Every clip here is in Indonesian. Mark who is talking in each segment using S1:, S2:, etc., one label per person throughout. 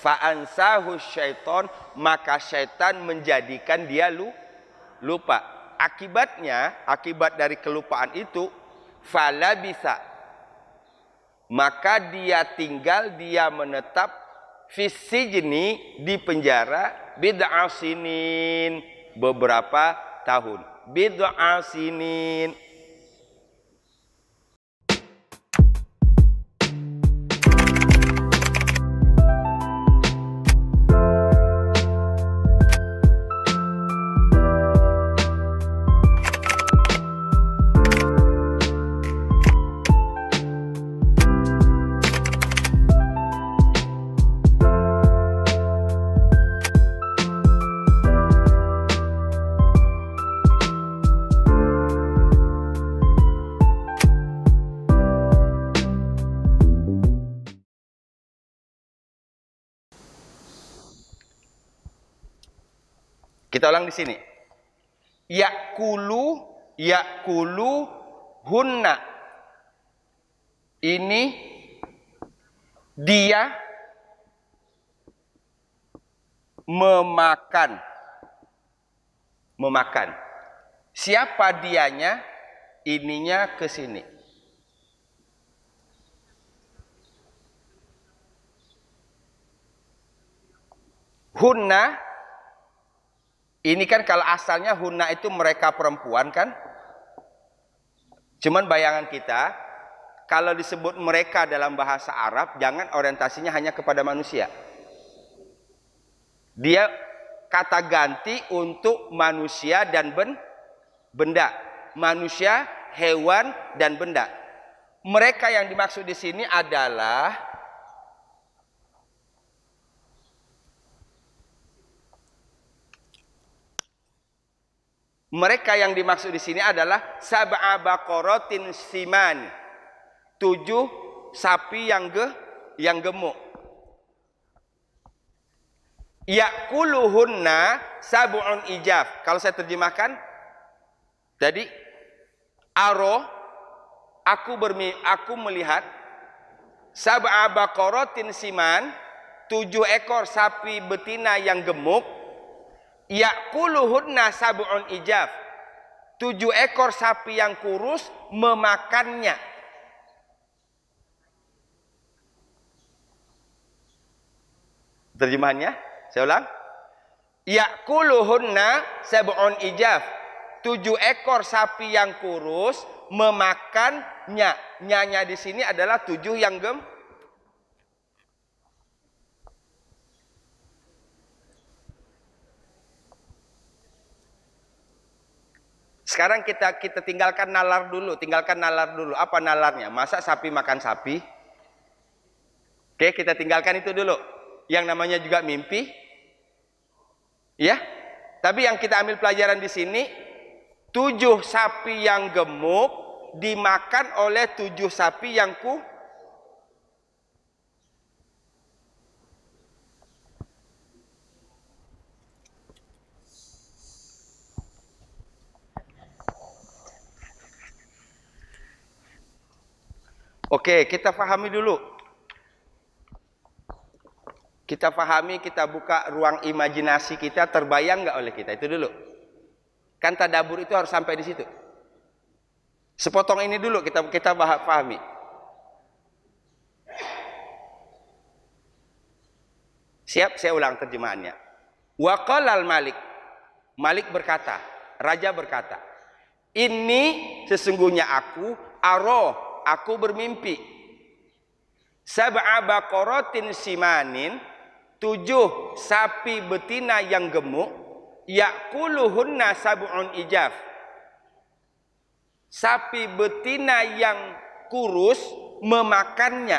S1: Fa'ansahu syaiton, maka syaitan menjadikan dia lupa. Akibatnya, akibat dari kelupaan itu, fala bisa, maka dia tinggal, dia menetap fisijni, di penjara, bid'a sinin, beberapa tahun. Bid'a sinin. Kita ulang di sini. Yakulu hunna. Ini dia memakan. Siapa dianya? Ininya ke sini. Hunna. Ini kan kalau asalnya hunna itu mereka perempuan kan? Cuman bayangan kita, kalau disebut mereka dalam bahasa Arab, jangan orientasinya hanya kepada manusia. Dia kata ganti untuk manusia dan benda. Manusia, hewan, dan benda. Mereka yang dimaksud di sini adalah sab'a baqaratin siman. 7 sapi yang gemuk. Ya'kuluhunna sab'un ijaf. Kalau saya terjemahkan tadi, aku melihat sab'a baqaratin siman, 7 ekor sapi betina yang gemuk. Ya'kuluhunna sab'un ijaf. 7 ekor sapi yang kurus memakannya. Terjemahannya, saya ulang. Ya'kuluhunna sab'un ijaf. 7 ekor sapi yang kurus memakannya. Nyanya di sini adalah 7 yang Sekarang kita tinggalkan nalar dulu. Apa nalarnya? Masa sapi makan sapi? Oke, kita tinggalkan itu dulu. Yang namanya juga mimpi. Ya. Tapi yang kita ambil pelajaran di sini, 7 sapi yang gemuk dimakan oleh 7 sapi yang Oke, kita pahami dulu. Kita buka ruang imajinasi kita, terbayang nggak oleh kita? Itu dulu. Kan tadabbur itu harus sampai di situ. Sepotong ini dulu kita pahami. Siap, saya ulang terjemahannya. Wa qalal Malik. Malik berkata, raja berkata, "Ini sesungguhnya aku bermimpi. Sab'a baqaratin simanin, 7 sapi betina yang gemuk, ya'kuluhunna sab'un ijaf. Sapi betina yang kurus memakannya."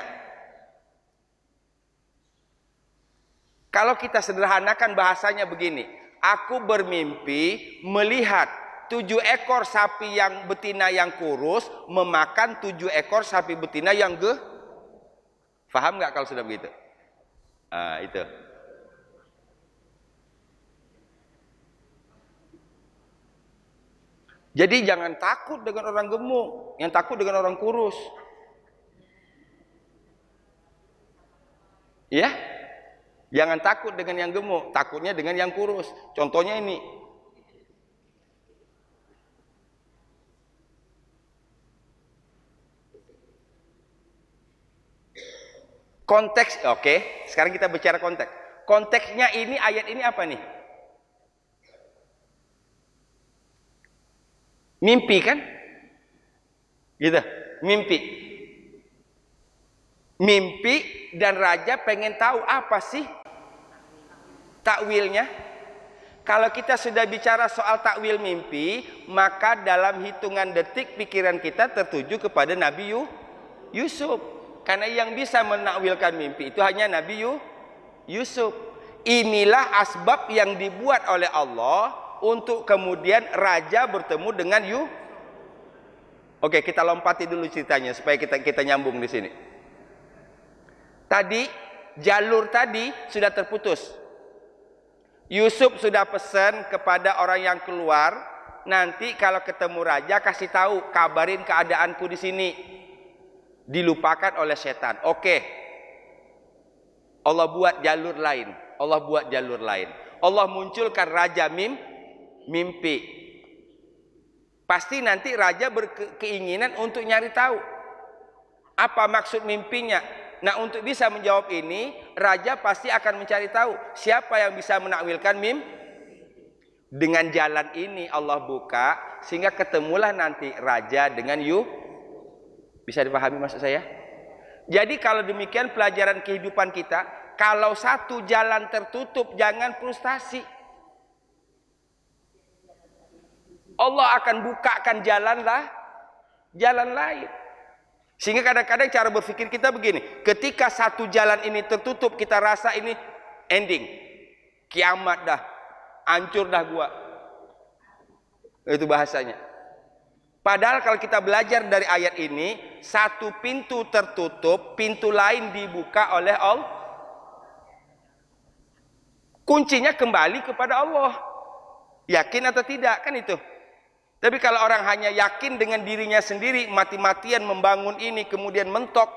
S1: Kalau kita sederhanakan bahasanya begini, aku bermimpi melihat 7 ekor sapi yang betina yang kurus memakan 7 ekor sapi betina yang Faham nggak kalau sudah begitu? Itu. Jadi jangan takut dengan orang gemuk, yang takut dengan orang kurus. Ya? Jangan takut dengan yang gemuk, takutnya dengan yang kurus. Contohnya ini. Konteks, oke. Sekarang kita bicara konteks. Konteksnya ini, ayat ini apa nih? Mimpi kan? Gitu, mimpi. Mimpi dan raja pengen tahu apa sih takwilnya. Kalau kita sudah bicara soal takwil mimpi, maka dalam hitungan detik pikiran kita tertuju kepada Nabi Yusuf. Karena yang bisa menakwilkan mimpi itu hanya Nabi Yusuf. Inilah asbab yang dibuat oleh Allah untuk kemudian raja bertemu dengan Oke, kita lompati dulu ceritanya supaya kita nyambung di sini. Tadi jalur tadi sudah terputus. Yusuf sudah pesan kepada orang yang keluar, nanti kalau ketemu raja kasih tahu, kabarin keadaanku di sini. Dilupakan oleh setan. Oke. Allah buat jalur lain. Allah munculkan raja mimpi. Pasti nanti raja berkeinginan untuk nyari tahu apa maksud mimpinya. Nah, untuk bisa menjawab ini, raja pasti akan mencari tahu siapa yang bisa menakwilkan Dengan jalan ini Allah buka sehingga ketemulah nanti raja dengan Bisa dipahami maksud saya? Jadi kalau demikian pelajaran kehidupan kita, kalau satu jalan tertutup jangan frustasi. Allah akan bukakan jalan lain. Sehingga kadang-kadang cara berpikir kita begini, ketika satu jalan ini tertutup, kita rasa ini ending, kiamat dah, hancur dah gua. Itu bahasanya. Padahal kalau kita belajar dari ayat ini, satu pintu tertutup, pintu lain dibuka oleh Allah. Kuncinya kembali kepada Allah. Yakin atau tidak, kan itu. Tapi kalau orang hanya yakin dengan dirinya sendiri, mati-matian membangun ini, kemudian mentok.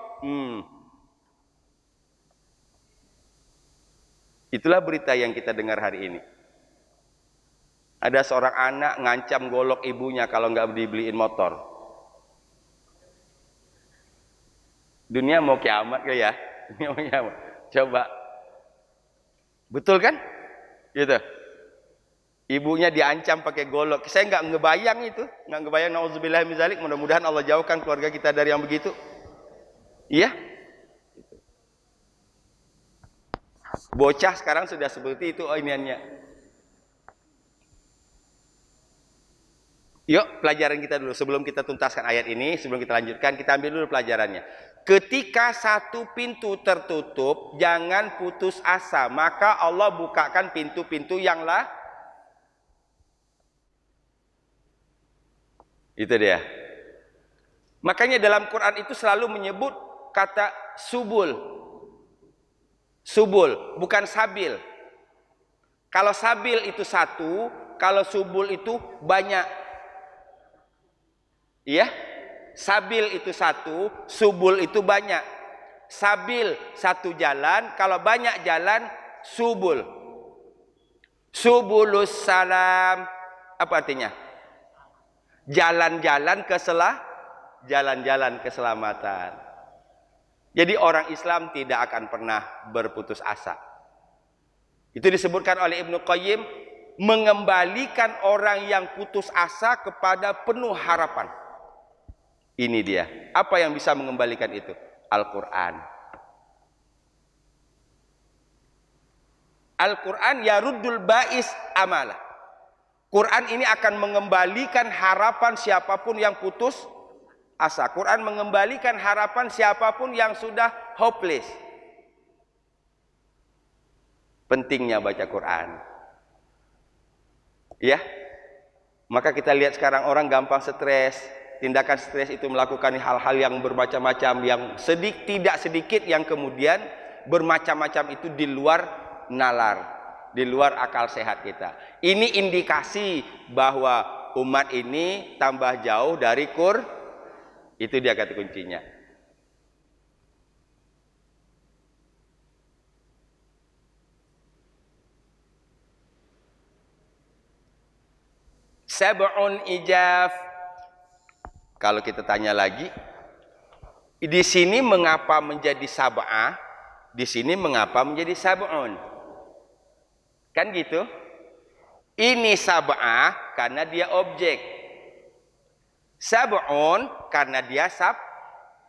S1: Itulah berita yang kita dengar hari ini. Ada seorang anak ngancam golok ibunya kalau nggak dibeliin motor. Dunia mau kiamat ke ya? Dunia mau kiamat. Coba. Betul kan? Gitu. Ibunya diancam pakai golok. Saya nggak ngebayang itu. Nggak ngebayang, nauzubillah min dzalik. Mudah-mudahan Allah jauhkan keluarga kita dari yang begitu. Iya? Bocah sekarang sudah seperti itu iniannya. Yuk pelajaran kita dulu sebelum kita tuntaskan ayat ini, sebelum kita lanjutkan, kita ambil dulu pelajarannya. Ketika satu pintu tertutup, jangan putus asa, maka Allah bukakan pintu-pintu yang itu dia. Makanya dalam Quran itu selalu menyebut kata subul. Subul, bukan sabil. Kalau sabil itu satu, kalau subul itu banyak. Iya, sabil itu satu, subul itu banyak. Sabil satu jalan, kalau banyak jalan subul. Subulus salam, apa artinya? Jalan-jalan jalan-jalan keselamatan. Jadi orang Islam tidak akan pernah berputus asa. Itu disebutkan oleh Ibnu Qayyim, mengembalikan orang yang putus asa kepada penuh harapan. Ini dia. Apa yang bisa mengembalikan itu? Al-Quran. Al-Quran yaruddul ba'is amalah. Quran ini akan mengembalikan harapan siapapun yang putus asa. Quran mengembalikan harapan siapapun yang sudah hopeless. Pentingnya baca Quran. Ya. Maka kita lihat sekarang orang gampang stres. Tindakan stres itu melakukan hal-hal yang bermacam-macam, yang tidak sedikit yang kemudian bermacam-macam itu di luar nalar, di luar akal sehat kita. Ini indikasi bahwa umat ini tambah jauh dari itu dia kata kuncinya. sab'un ijaf. Kalau kita tanya lagi, di sini mengapa menjadi sab'ah? Di sini mengapa menjadi sab'un? Kan gitu. Ini sab'ah karena dia objek. Sab'un karena dia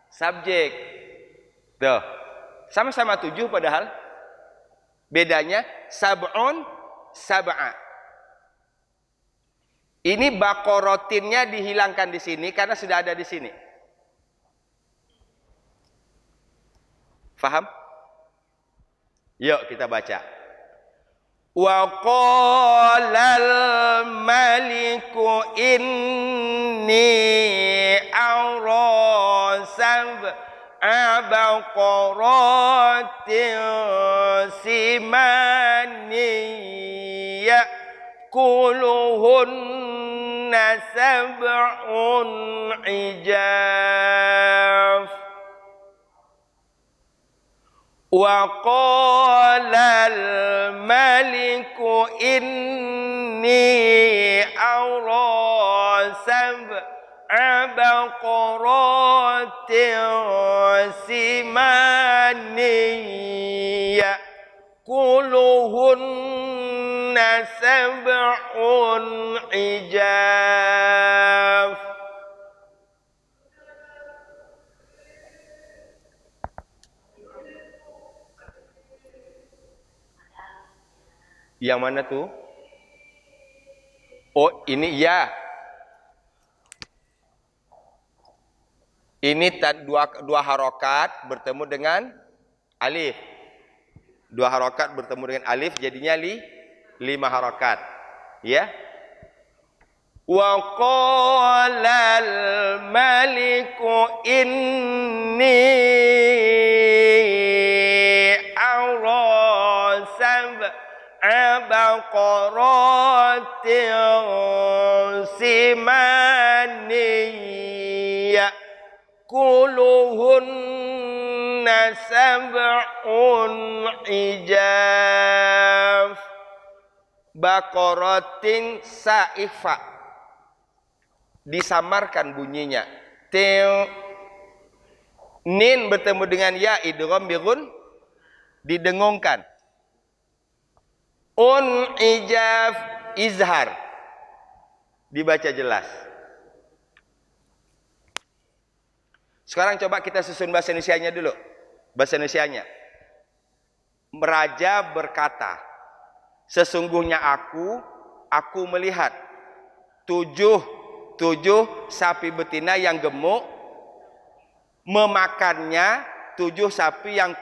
S1: subjek. Tuh. Sama-sama 7 padahal. Bedanya sab'un, sab'ah. Ini bakorotinnya dihilangkan di sini karena sudah ada di sini. Faham? Yuk kita baca. Wa qalal maliku inni ara sab'a baqaratin simani ya'kuluhunna sab'un ijaf. Wa qala al-maliku inni ara sab'a baqaratin simani ya'kuluhunna sab'un ijaf. Yang mana tuh? Oh, ini ya. Ini dua harokat bertemu dengan alif. Dua harokat bertemu dengan alif jadinya 5 harokat. Ya. Wa qala al-maliku inni ara baqaratin simani ya'kuluhunna sab'un ijaf. Baqaratin saifa disamarkan bunyinya. Nin bertemu dengan ya idgham bighun didengungkan. Ijaf izhar dibaca jelas. Sekarang coba kita susun bahasa Indonesianya dulu. Bahasa Indonesianya. Raja berkata, sesungguhnya aku melihat tujuh sapi betina yang gemuk memakannya 7 sapi yang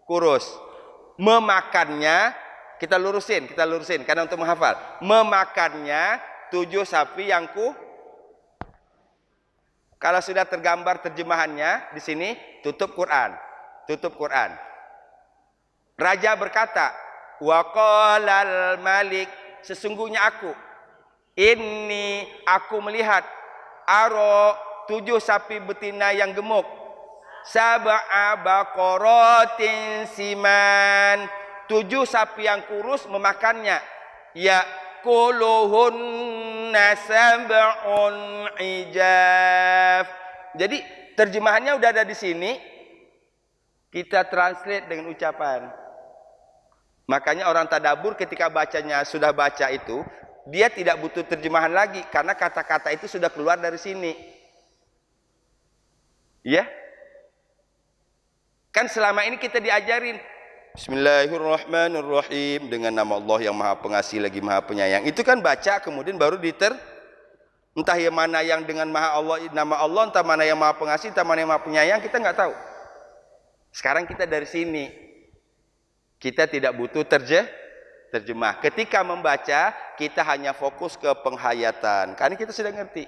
S1: kurus. Memakannya kita lurusin karena untuk menghafal. Memakannya 7 sapi yang Kalau sudah tergambar terjemahannya di sini tutup Quran. Raja berkata, wa qalal malik, sesungguhnya aku melihat aro 7 sapi betina yang gemuk, sab'a baqaratin siman, 7 sapi yang kurus memakannya, ya'kuluhunna sab'un ijaf. Jadi terjemahannya udah ada di sini, kita translate dengan ucapan. Makanya orang tadabbur ketika bacanya sudah baca itu, dia tidak butuh terjemahan lagi karena kata-kata itu sudah keluar dari sini. Ya? Kan selama ini kita diajarin Bismillahirrahmanirrahim dengan nama Allah yang Maha Pengasih lagi Maha Penyayang. Itu kan baca kemudian baru entah yang mana yang dengan nama Allah, entah mana yang Maha Pengasih, entah mana yang Maha Penyayang, kita nggak tahu. Sekarang kita dari sini. Kita tidak butuh terjemah. Ketika membaca, kita hanya fokus ke penghayatan. Karena kita sudah ngerti.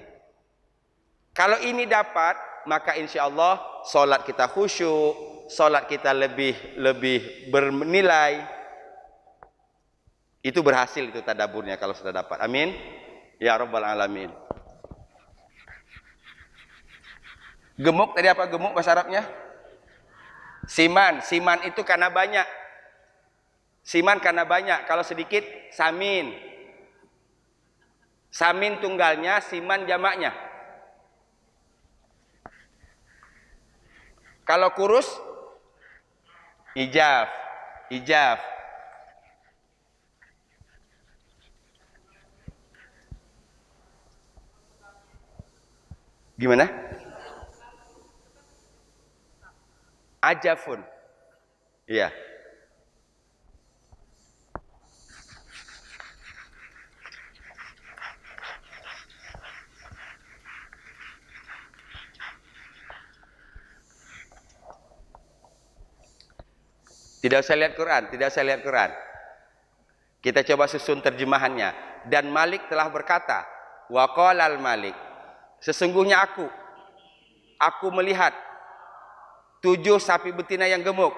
S1: Kalau ini dapat, maka insya Allah sholat kita khusyuk, sholat kita lebih bernilai. Itu berhasil itu tadaburnya kalau sudah dapat. Amin. Ya Rabbal Alamin. Gemuk tadi apa gemuk bahasa Arabnya? Siman itu karena banyak. Siman karena banyak, kalau sedikit samin. Samin tunggalnya, siman jamaknya. Kalau kurus, ijaf. Ijaf. Gimana? Ajafun. Iya. Tidak usah lihat Quran, tidak usah lihat Quran. Kita coba susun terjemahannya. Dan Malik telah berkata, wa qalal Malik, sesungguhnya aku melihat 7 sapi betina yang gemuk,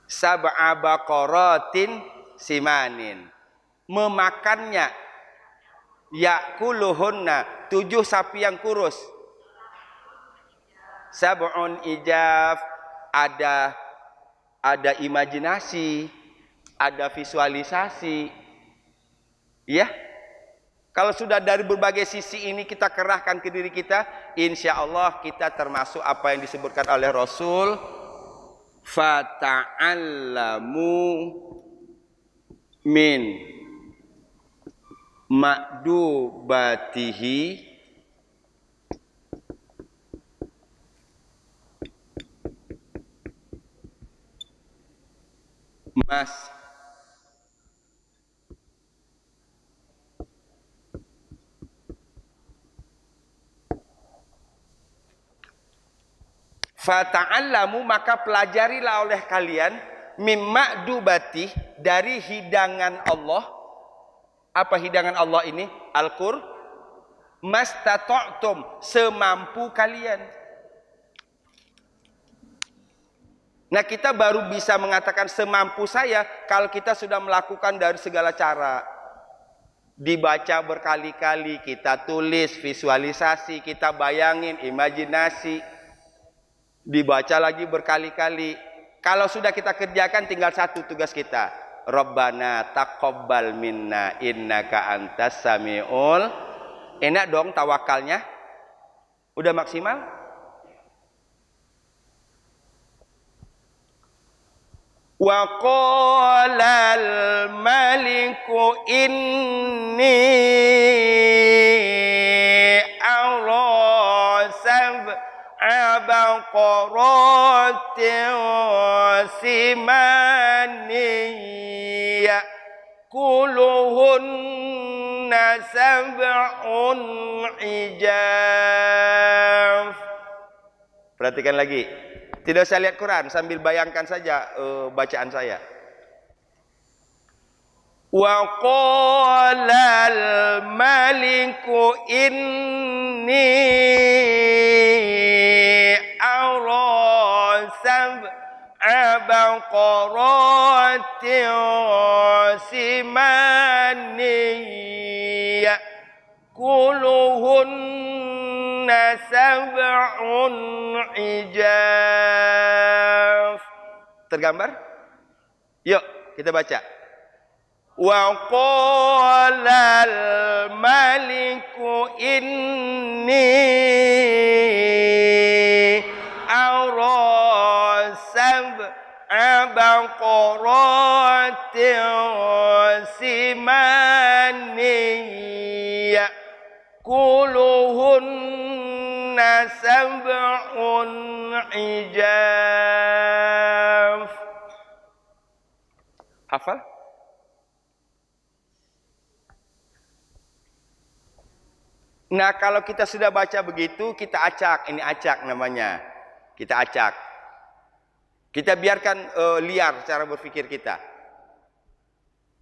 S1: sab'a baqaratin simanin, memakannya, yakuluhunna, 7 sapi yang kurus, sab'un ijaf, ada imajinasi, ada visualisasi. Ya, kalau sudah dari berbagai sisi ini kita kerahkan ke diri kita, insya Allah kita termasuk apa yang disebutkan oleh Rasul, fata'allamu min ma'dubatihi mas fata'allamu, maka pelajarilah oleh kalian mimma dubati, dari hidangan Allah. Apa hidangan Allah ini? Al-Qur, mastata'tum, semampu kalian. Nah, kita baru bisa mengatakan semampu saya kalau kita sudah melakukan dari segala cara. Dibaca berkali-kali, kita tulis, visualisasi, kita bayangin, imajinasi. Dibaca lagi berkali-kali. Kalau sudah kita kerjakan, tinggal satu tugas kita. Rabbana taqabbal minna innaka antas samiul. Enak dong tawakalnya? Udah maksimal? Wa qalal maliku inni ara sab'a baqaratin simani yakuluhunna sab'un ijaf. Perhatikan lagi. Tidak usah lihat Quran, sambil bayangkan saja bacaan saya. Wa qalal maliku inni ara sab'a baqaratin simani yakuluhunna sab'un ijaf. Tergambar? Yuk kita baca. Wa qalal maliku inni ara sab'a baqaratin simani yakuluhunna sab'un ijaf. Hafal? Nah, kalau kita sudah baca begitu, kita acak. Ini acak namanya. Kita acak. Kita biarkan liar cara berpikir kita.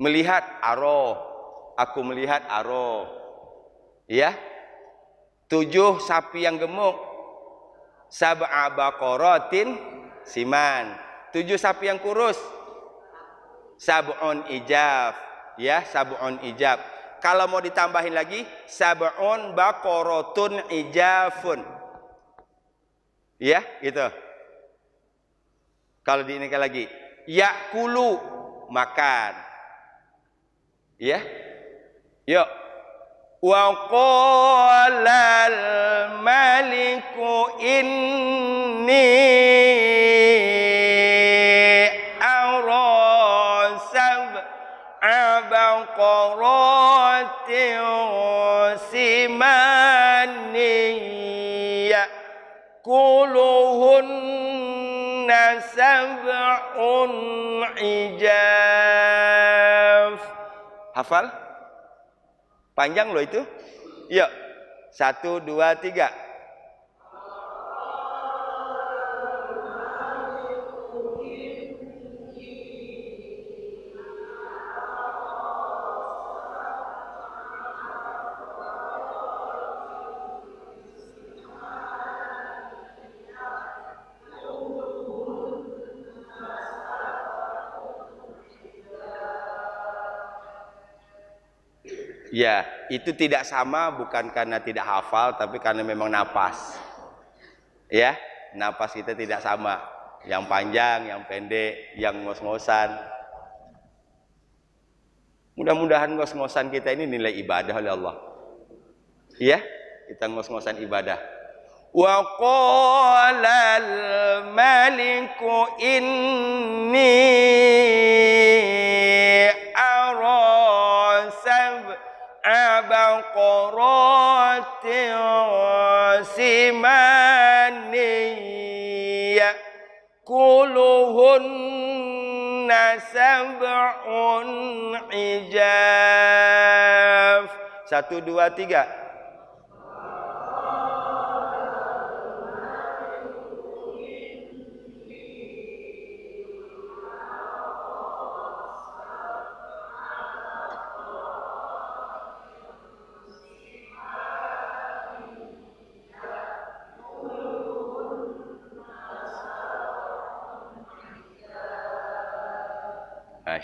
S1: Melihat aro, aku melihat aro. Ya, 7 sapi yang gemuk, sab'a baqaratin siman, 7 sapi yang kurus, sab'un ijaf. Ya, sab'un ijaf. Kalau mau ditambahin lagi, sab'un baqaratun ijafun. Ya, gitu. Kalau diinikan lagi, yakulu, makan. Ya. Yuk. Wa qala al-maliku inni ara sab'a baqaratin simani ya'kuluhunna sab'un ijaf. Hafal? Panjang loh itu. Yuk. 1, 2, 3. Ya, itu tidak sama bukan karena tidak hafal, tapi karena memang napas. Ya, napas kita tidak sama. Yang panjang, yang pendek, yang ngos-ngosan. Mudah-mudahan ngos-ngosan kita ini nilai ibadah oleh Allah. Ya, kita ngos-ngosan ibadah. Wa qala al-maliku inni ara baqaratin simani ya'kuluhunna sab'un ijaf. 1, 2, 3.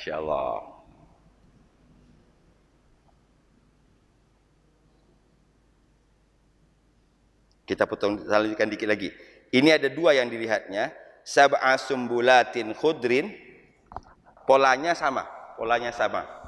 S1: Masya Allah. Kita potong, lanjutkan dikit lagi. Ini ada 2 yang dilihatnya. Sab'a sumbulatin khudrin. Polanya sama. Polanya sama.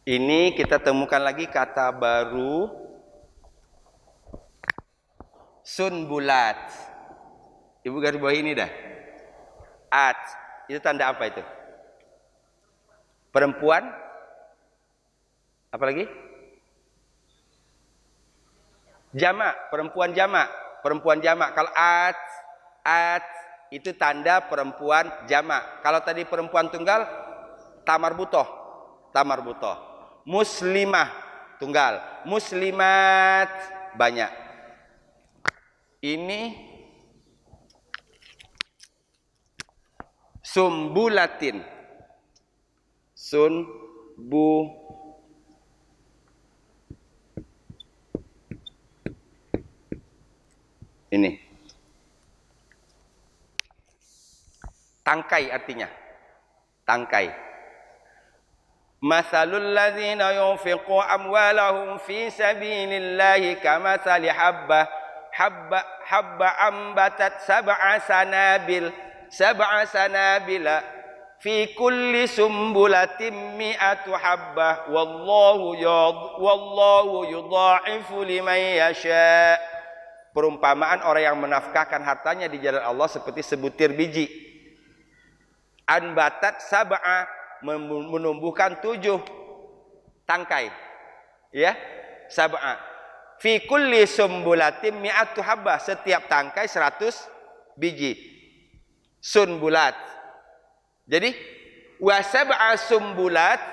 S1: Ini kita temukan lagi kata baru, sunbulat. Ibu garis bawah ini dah. At, itu tanda apa itu? Perempuan? Apa lagi? Jamak, perempuan jamak. Perempuan jamak. Kalau at itu tanda perempuan jamak. Kalau tadi perempuan tunggal, tamarbutoh. Tamarbutoh. Muslimah tunggal, muslimat banyak. Ini sumbulatin, ini tangkai, artinya tangkai. Masalul ladzina yunfiqu amwalahum fi sabilillahi kamathali habba ambatat sab'a sanabila fi kulli sumbulatin mi'atu habbah wallahu yudha'ifu liman yasha. Perumpamaan orang yang menafkahkan hartanya di jalan Allah seperti sebutir biji. Anbatat sab'a, menumbuhkan 7 tangkai, ya, sab'a. Fi kulli sumbulatin mi'atu habbah, setiap tangkai 100 biji. Sunbulat. Jadi wa sab'a sumbulat,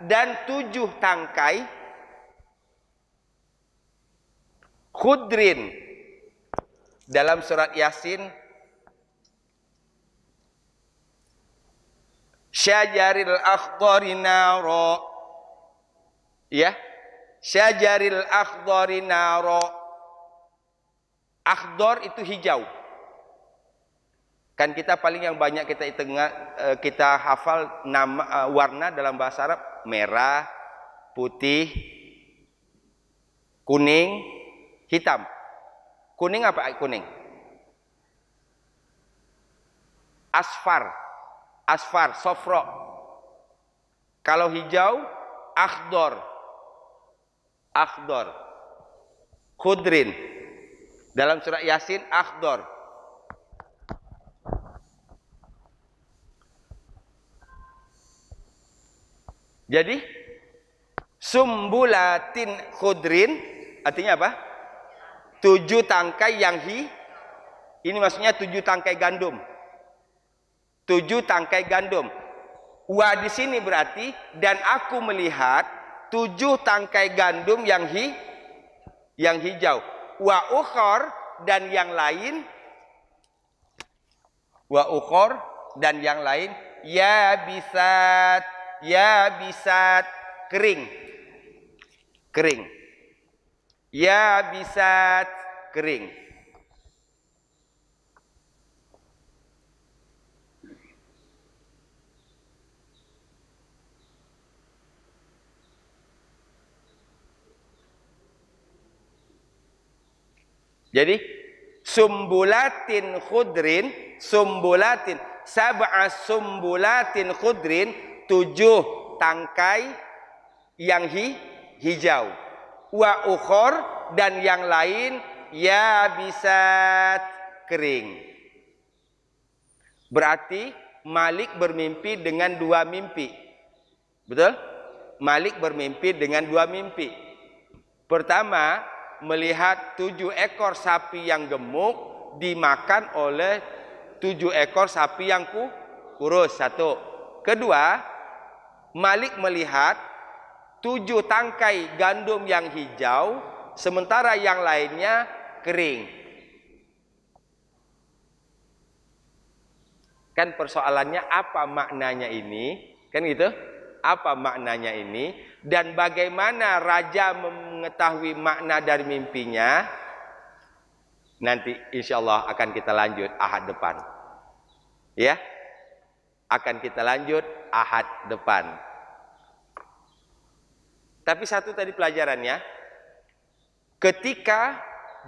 S1: dan 7 tangkai khudrin. Dalam surat Yasin, syajaril akhdari naro, ya, syajaril akhdari naro. Akhdar itu hijau. Kan kita paling yang banyak kita hafal nama warna dalam bahasa Arab, merah, putih, kuning, hitam. Kuning apa kuning? Asfar, sofro. Kalau hijau, akhdar. Khudrin. Dalam surah Yasin, akhdar. Jadi sumbulatin khudrin artinya apa? 7 tangkai yang ini maksudnya 7 tangkai gandum. 7 tangkai gandum. Wa di sini berarti dan aku melihat 7 tangkai gandum yang hijau. Wa ukhor, dan yang lain. Wa ukhor, dan yang lain ya bisat kering. Ya bisat kering. Jadi sumbulatin khudrin, sab'a sumbulatin khudrin, 7 tangkai yang hijau. Wa ukhor, dan yang lain ya bisat kering. Berarti Malik bermimpi dengan 2 mimpi. Betul? Malik bermimpi dengan 2 mimpi. Pertama, melihat 7 ekor sapi yang gemuk dimakan oleh 7 ekor sapi yang kurus. 1. Kedua, Malik melihat 7 tangkai gandum yang hijau, sementara yang lainnya kering. Kan persoalannya apa maknanya ini? Kan gitu? Apa maknanya ini? Dan bagaimana raja mengetahui makna dari mimpinya? Nanti insya Allah akan kita lanjut Ahad depan. Ya? Akan kita lanjut Ahad depan. Tapi satu tadi pelajarannya, ketika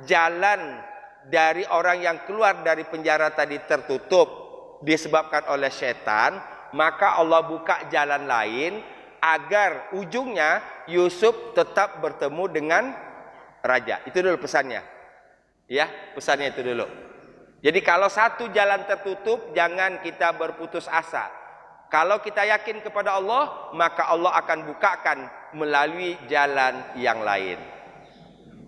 S1: jalan dari orang yang keluar dari penjara tadi tertutup disebabkan oleh setan, maka Allah buka jalan lain agar ujungnya Yusuf tetap bertemu dengan raja. Itu dulu pesannya. Ya, pesannya itu dulu. Jadi kalau satu jalan tertutup, jangan kita berputus asa. Kalau kita yakin kepada Allah, maka Allah akan bukakan melalui jalan yang lain.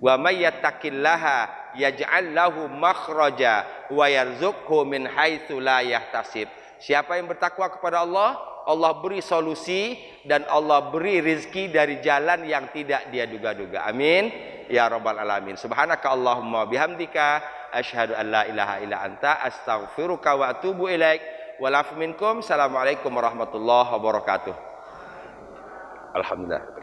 S1: Wa may yattaqillaha yaj'al lahu makhraja wa yarzuqhu min haitsu la yahtasib. Siapa yang bertakwa kepada Allah, Allah beri solusi dan Allah beri rezeki dari jalan yang tidak dia duga-duga. Amin ya rabbal alamin. Subhanaka Allahumma bihamdika asyhadu an la ilaha illa anta astaghfiruka wa atubu ilaik. Wal afu minkum. Assalamualaikum warahmatullahi wabarakatuh. Alhamdulillah.